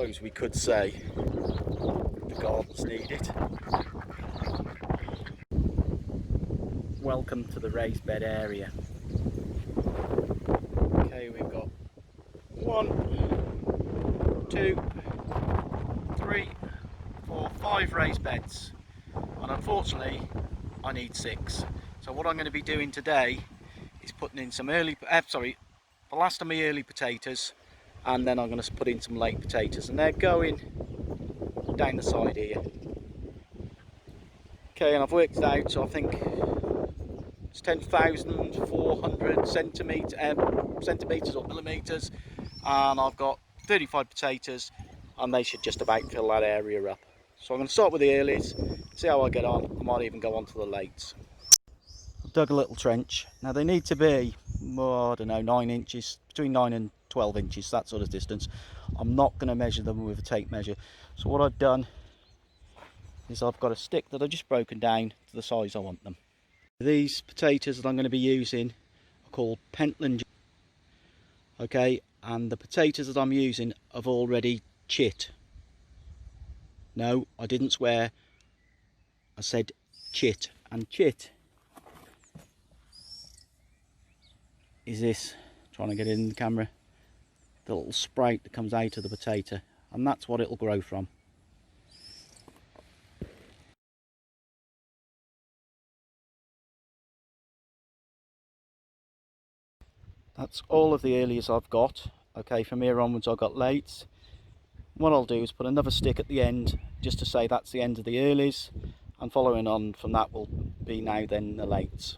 suppose we could say the gardens need it. Welcome to the raised bed area. Okay, we've got 1, 2, 3, 4, 5 raised beds, and unfortunately I need 6. So what I'm going to be doing today is putting in some the last of my early potatoes, and then I'm going to put in some late potatoes, and they're going down the side here. Okay, and I've worked it out, so I think it's 10,400 centimetres or millimetres, and I've got 35 potatoes, and they should just about fill that area up. So I'm going to start with the earlies, see how I get on. I might even go on to the lates. I've dug a little trench. Now they need to be, I don't know, 9 inches, between 9 and 12 inches, that sort of distance. I'm not going to measure them with a tape measure. So what I've done is I've got a stick that I've just broken down to the size I want them. These potatoes that I'm going to be using are called Pentland. Okay, and the potatoes that I'm using have already chit. No, I didn't swear, I said chit. And chit is this, trying to get it in the camera, the little sprout that comes out of the potato, and that's what it'll grow from. That's all of the earlies I've got. Okay, from here onwards I've got lates. What I'll do is put another stick at the end just to say that's the end of the earlies, and following on from that will be now then the lates.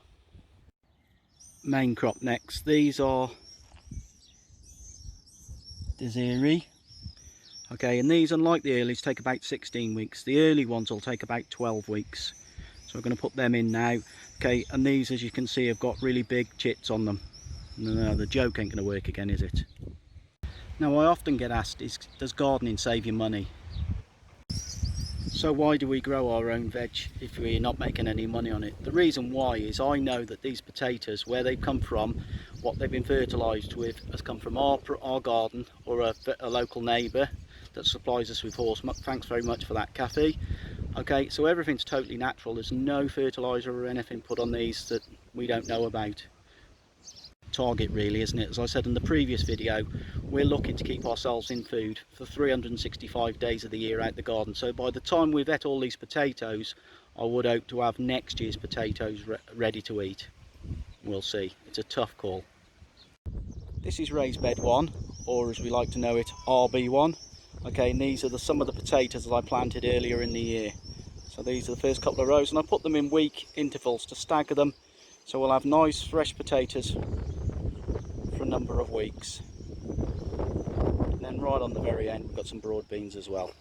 Main crop next. These are Desiree. Okay, and these, unlike the earlies, take about 16 weeks. The early ones will take about 12 weeks. So we're going to put them in now. Okay, and these, as you can see, have got really big chits on them. No, the joke ain't going to work again, is it? Now, I often get asked, does gardening save you money? So why do we grow our own veg if we're not making any money on it? The reason why is I know that these potatoes, where they've come from, what they've been fertilised with, has come from our garden or a local neighbour that supplies us with horse muck. Thanks very much for that, Kathy. Okay, so everything's totally natural. There's no fertiliser or anything put on these that we don't know about. Target really, isn't it? As I said in the previous video, we're looking to keep ourselves in food for 365 days of the year out the garden. So by the time we've ate all these potatoes, I would hope to have next year's potatoes ready to eat. We'll see. It's a tough call. This is raised bed 1, or as we like to know it, RB1. Okay, and these are some of the potatoes that I planted earlier in the year. So these are the first couple of rows, and I put them in week intervals to stagger them, so we'll have nice fresh potatoes for a number of weeks. And then right on the very end we've got some broad beans as well.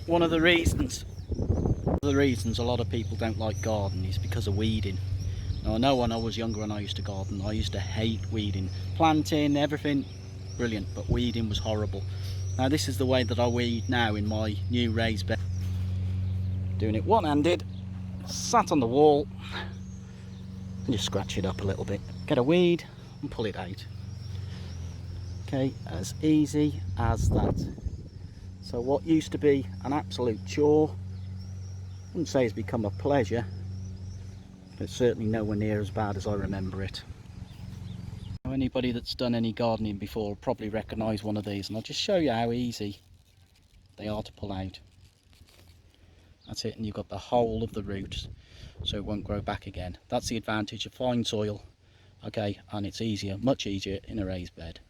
One of the reasons a lot of people don't like gardening is because of weeding. Now I know when I was younger and I used to garden, I used to hate weeding. Planting, everything, brilliant, but weeding was horrible. Now this is the way that I weed now in my new raised bed. Doing it one-handed, sat on the wall, and just scratch it up a little bit. Get a weed and pull it out. Okay, as easy as that. So what used to be an absolute chore, I wouldn't say it's become a pleasure, but it's certainly nowhere near as bad as I remember it. Anybody that's done any gardening before will probably recognise one of these, and I'll just show you how easy they are to pull out. That's it, and you've got the whole of the root, so it won't grow back again. That's the advantage of fine soil, okay, and it's easier, much easier in a raised bed.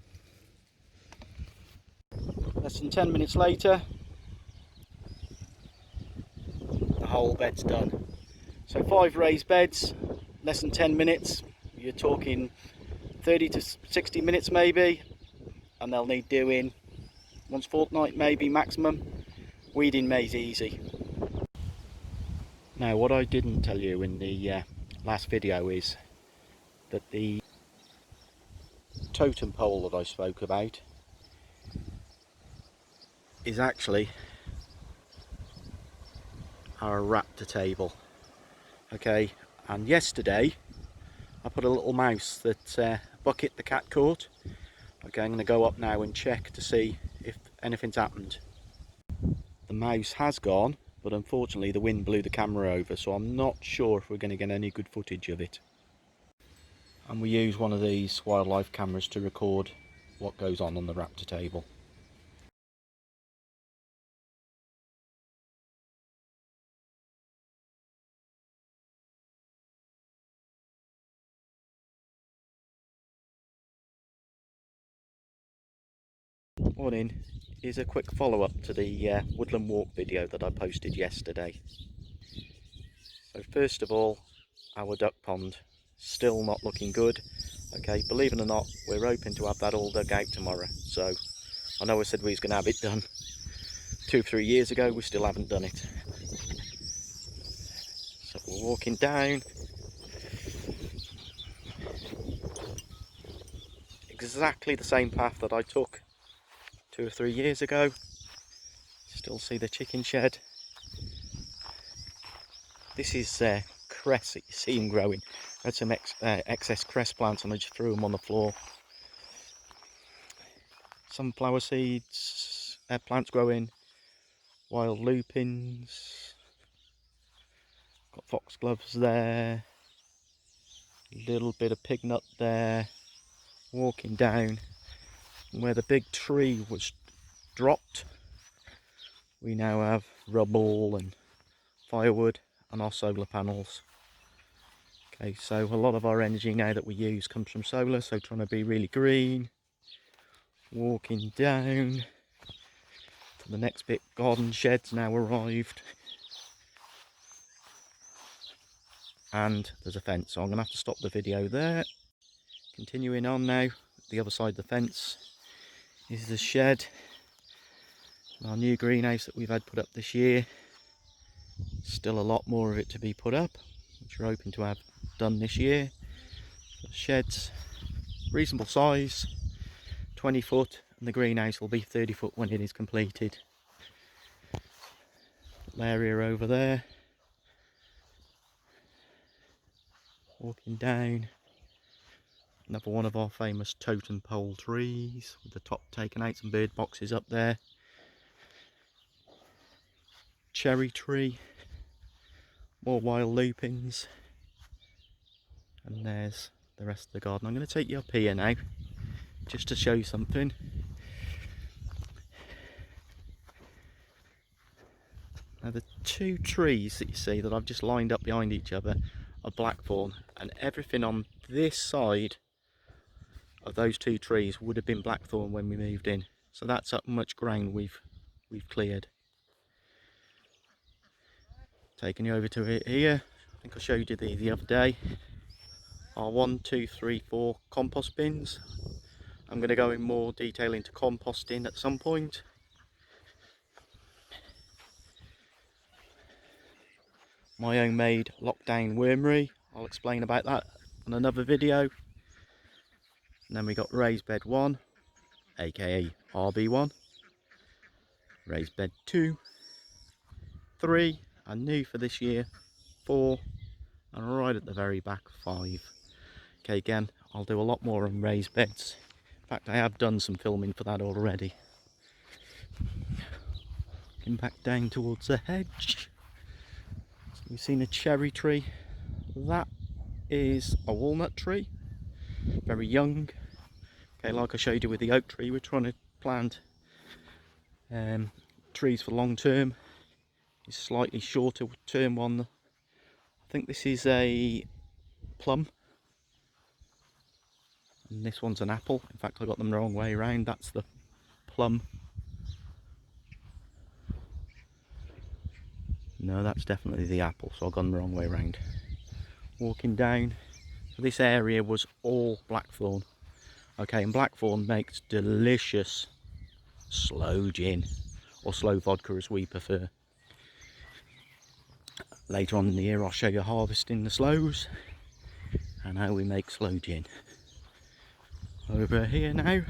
Less than 10 minutes later, the whole bed's done. So 5 raised beds, less than 10 minutes, you're talking 30 to 60 minutes maybe, and they'll need doing once a fortnight maybe maximum. Weeding maize easy. Now what I didn't tell you in the last video is that the totem pole that I spoke about is actually our Raptor Table. Okay, and yesterday I put a little mouse that Bucket the cat caught. Okay, I'm going to go up now and check to see if anything's happened. The mouse has gone, but unfortunately the wind blew the camera over, so I'm not sure if we're going to get any good footage of it. And we use one of these wildlife cameras to record what goes on the Raptor Table. Morning. Here's a quick follow-up to the Woodland Walk video that I posted yesterday. So first of all, our duck pond, still not looking good. Okay, believe it or not, we're hoping to have that all dug out tomorrow. So I know I said we was going to have it done 2-3 years ago, we still haven't done it. So we're walking down. Exactly the same path that I took 2 or 3 years ago. Still see the chicken shed. This is cress that you see them growing. I had some excess cress plants and I just threw them on the floor. Sunflower seeds, plants growing, wild lupins, got foxgloves there, little bit of pig nut there. Walking down where the big tree was dropped, we now have rubble and firewood and our solar panels. Okay, so a lot of our energy now that we use comes from solar, so trying to be really green. Walking down to the next bit, garden sheds now arrived. And there's a fence, so I'm going to have to stop the video there. Continuing on now, the other side of the fence is the shed. Our new greenhouse that we've had put up this year. Still a lot more of it to be put up, which we're hoping to have done this year. The shed's reasonable size, 20 foot, and the greenhouse will be 30 foot when it is completed. Little area over there. Walking down, another one of our famous totem pole trees with the top taken out, some bird boxes up there. Cherry tree, more wild lupins, and there's the rest of the garden. I'm going to take you up here now just to show you something. Now the two trees that you see that I've just lined up behind each other are blackthorn, and everything on this side of those two trees would have been blackthorn when we moved in. So that's how much ground we've cleared. Taking you over to it here. I think I showed you the other day. Our 1, 2, 3, 4 compost bins. I'm going to go in more detail into composting at some point. My own made lockdown wormery. I'll explain about that on another video. And then we got raised bed 1, aka RB1, raised bed 2, 3, and new for this year, 4, and right at the very back 5. Okay, again, I'll do a lot more on raised beds. In fact, I have done some filming for that already. Looking back down towards the hedge. So we've seen a cherry tree. That is a walnut tree, very young. Okay, like I showed you with the oak tree, we're trying to plant trees for long term. It's slightly shorter term one. I think this is a plum, and this one's an apple. In fact, I got them the wrong way around. That's the plum. No, that's definitely the apple, so I've gone the wrong way around. Walking down, so this area was all blackthorn. Okay, and blackthorn makes delicious sloe gin, or sloe vodka as we prefer. Later on in the year I'll show you harvesting the sloes and how we make sloe gin. Over here now,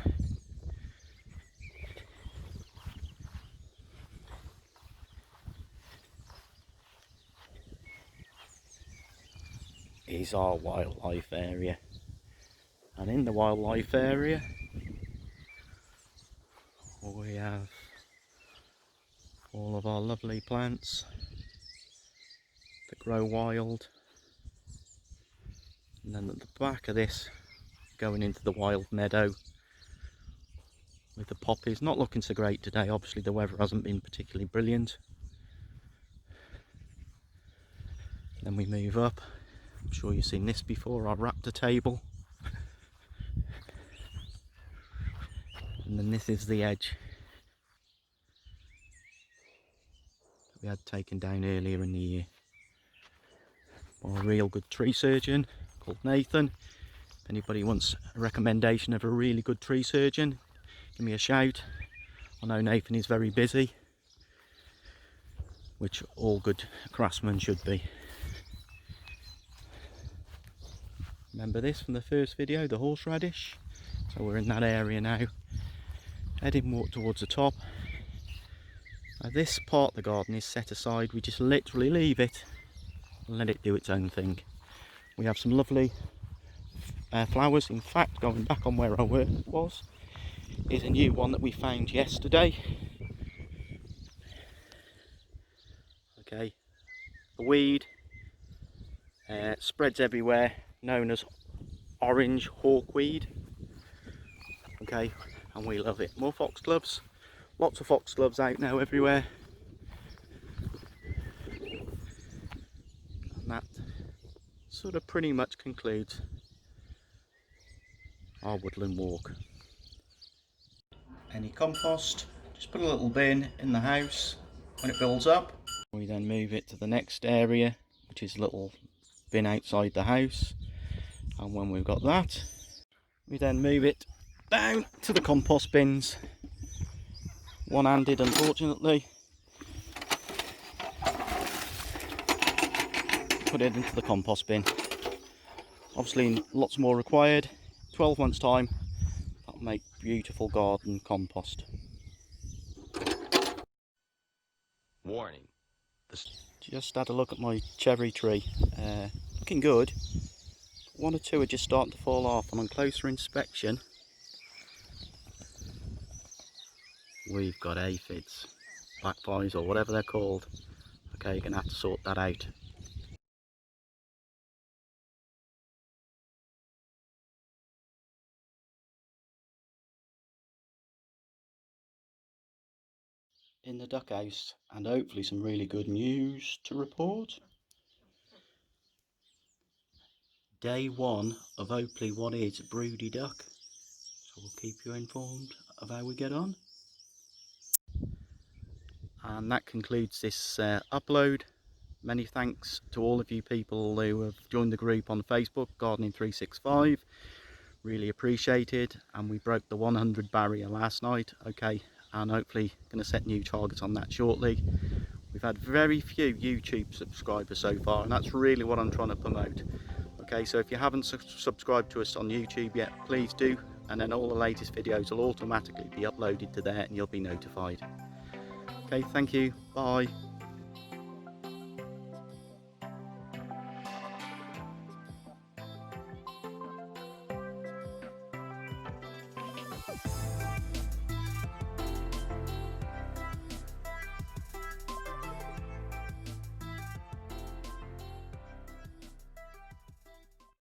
is our wildlife area, and in the wildlife area have all of our lovely plants that grow wild, and then at the back of this, going into the wild meadow with the poppies. Not looking so great today, obviously the weather hasn't been particularly brilliant. Then we move up, I'm sure you've seen this before, our Raptor Table. And then this is the edge that we had taken down earlier in the year by a real good tree surgeon called Nathan. If anybody wants a recommendation of a really good tree surgeon, give me a shout. I know Nathan is very busy, which all good craftsmen should be. Remember this from the first video, the horseradish? So we're in that area now, heading more towards the top. Now this part of the garden is set aside, we just literally leave it and let it do its own thing. We have some lovely flowers. In fact, going back on where I was, is a new one that we found yesterday. Okay, the weed spreads everywhere, known as orange hawkweed. Okay, and we love it. More foxgloves, lots of foxgloves out now everywhere. And that sort of pretty much concludes our woodland walk. Any compost, just put a little bin in the house. When it builds up, we then move it to the next area, which is a little bin outside the house. And when we've got that, we then move it down to the compost bins, one-handed unfortunately. Put it into the compost bin. Obviously lots more required. 12 months time, that'll make beautiful garden compost. Warning. Just had a look at my cherry tree, looking good. One or two are just starting to fall off, and on closer inspection we've got aphids, black flies or whatever they're called. Okay, you're going to have to sort that out. In the duck house, and hopefully some really good news to report. Day one of hopefully what is broody duck, so we'll keep you informed of how we get on. And that concludes this upload. Many thanks to all of you people who have joined the group on Facebook, Gardening 365. Really appreciated, and we broke the 100 barrier last night. Okay, and hopefully going to set new targets on that shortly. We've had very few YouTube subscribers so far, and that's really what I'm trying to promote. Okay, so if you haven't subscribed to us on YouTube yet, please do, and then all the latest videos will automatically be uploaded to there and you'll be notified. Okay, thank you, bye.